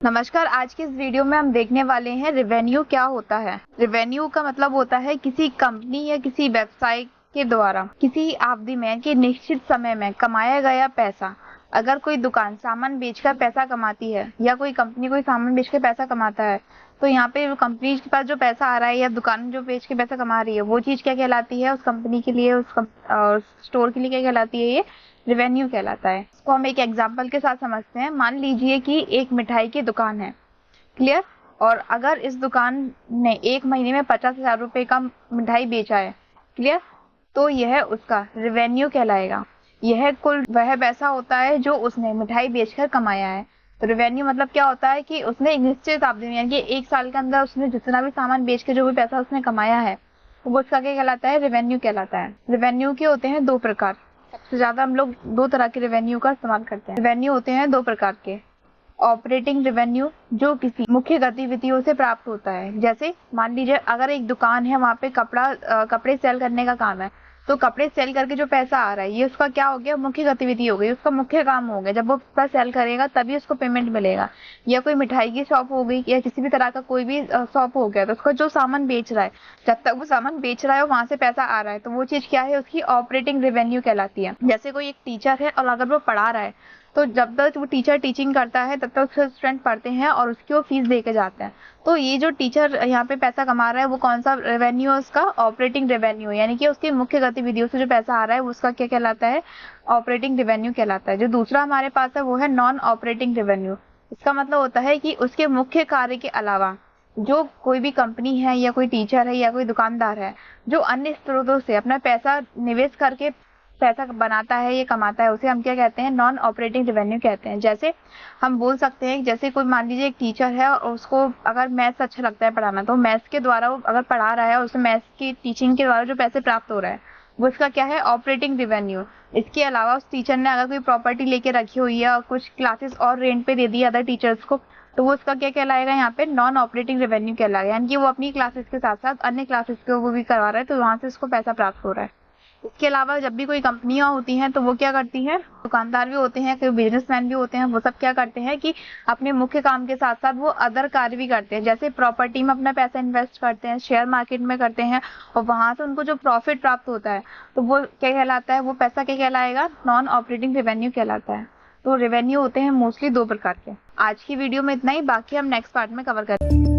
नमस्कार। आज की इस वीडियो में हम देखने वाले हैं रेवेन्यू क्या होता है। रेवेन्यू का मतलब होता है किसी कंपनी या किसी व्यवसाय के द्वारा किसी अवधि में कि निश्चित समय में कमाया गया पैसा। अगर कोई दुकान सामान बेचकर पैसा कमाती है या कोई कंपनी कोई सामान बेचकर पैसा कमाता है, तो यहाँ पे कंपनी के पास जो पैसा आ रहा है या दुकान जो बेच के पैसा कमा रही है वो चीज क्या कहलाती है, उस कंपनी के लिए, उस स्टोर के लिए क्या कहलाती है, ये रेवेन्यू कहलाता है। इसको हम एक एग्जांपल के साथ समझते हैं। मान लीजिए कि एक मिठाई की दुकान है, क्लियर, और अगर इस दुकान ने एक महीने में 50,000 रुपए का मिठाई बेचा है, क्लियर, तो यह उसका रेवेन्यू कहलाएगा। यह कुल वह पैसा होता है जो उसने मिठाई बेचकर कमाया है। तो रेवेन्यू मतलब क्या होता है कि उसने एक निश्चित अवधि में यानी कि एक साल के अंदर उसने जितना भी सामान बेच के जो भी पैसा उसने कमाया है तो वो उसका क्या कहलाता है, रेवेन्यू कहलाता है। रेवेन्यू के होते हैं दो प्रकार। सबसे ज्यादा हम लोग दो तरह के रेवेन्यू का इस्तेमाल करते हैं। रेवेन्यू होते हैं दो प्रकार के। ऑपरेटिंग रेवेन्यू जो किसी मुख्य गतिविधियों से प्राप्त होता है। जैसे मान लीजिए अगर एक दुकान है, वहां पे कपड़े सेल करने का काम है, तो कपड़े सेल करके जो पैसा आ रहा है ये उसका क्या हो गया, मुख्य गतिविधि हो गई, उसका मुख्य काम हो गया। जब वो पैसा सेल करेगा तभी उसको पेमेंट मिलेगा। या कोई मिठाई की शॉप हो गई या किसी भी तरह का कोई भी शॉप हो गया, तो उसका जो सामान बेच रहा है, जब तक वो सामान बेच रहा है वहां से पैसा आ रहा है, तो वो चीज क्या है, उसकी ऑपरेटिंग रेवेन्यू कहलाती है। जैसे कोई एक टीचर है और अगर वो पढ़ा रहा है, तो जब तक वो टीचर टीचिंग करता है तब तक उसके स्टूडेंट पढ़ते हैं और उसकी वो फीस दे के जाते हैं। तो ये जो टीचर यहाँ पे पैसा कमा रहा है वो कौन सा रेवेन्यू है, उसका ऑपरेटिंग रेवेन्यू, यानी कि उसकी मुख्य गतिविधियों से जो पैसा आ रहा है उसका क्या कहलाता है, ऑपरेटिंग रेवेन्यू कहलाता है। जो दूसरा हमारे पास है वो है नॉन ऑपरेटिंग रेवेन्यू। इसका मतलब होता है कि उसके मुख्य कार्य के अलावा जो कोई भी कंपनी है या कोई टीचर है या कोई दुकानदार है जो अन्य स्रोतों से अपना पैसा निवेश करके पैसा बनाता है, ये कमाता है, उसे हम क्या कहते हैं, नॉन ऑपरेटिंग रेवेन्यू कहते हैं। जैसे हम बोल सकते हैं, जैसे कोई मान लीजिए एक टीचर है और उसको अगर मैथ्स अच्छा लगता है पढ़ाना, तो मैथ्स के द्वारा वो अगर पढ़ा रहा है और उसे मैथ्स की टीचिंग के द्वारा जो पैसे प्राप्त हो रहा है वो इसका क्या है, ऑपरेटिंग रेवेन्यू। इसके अलावा उस टीचर ने अगर कोई प्रॉपर्टी लेके रखी हुई है और कुछ क्लासेस और रेंट पे दे दी अदर टीचर्स को, तो वो उसका क्या कहलाएगा, यहाँ पे नॉन ऑपरेटिंग रेवेन्यू कहलाएगा। यानी कि वो अपनी क्लासेस के साथ साथ अन्य क्लासेस को वो भी करवा रहा है, तो वहां से उसको पैसा प्राप्त हो रहा है। इसके अलावा जब भी कोई कंपनियां होती हैं तो वो क्या करती हैं, दुकानदार भी होते हैं, कोई बिजनेसमैन भी होते हैं, वो सब क्या करते हैं कि अपने मुख्य काम के साथ साथ वो अदर कार्य भी करते हैं। जैसे प्रॉपर्टी में अपना पैसा इन्वेस्ट करते हैं, शेयर मार्केट में करते हैं, और वहां से उनको जो प्रॉफिट प्राप्त होता है तो वो क्या कहलाता है, वो पैसा क्या कहलाएगा, नॉन ऑपरेटिंग रेवेन्यू कहलाता है। तो रेवेन्यू होते हैं मोस्टली दो प्रकार के। आज की वीडियो में इतना ही, बाकी हम नेक्स्ट पार्ट में कवर करेंगे।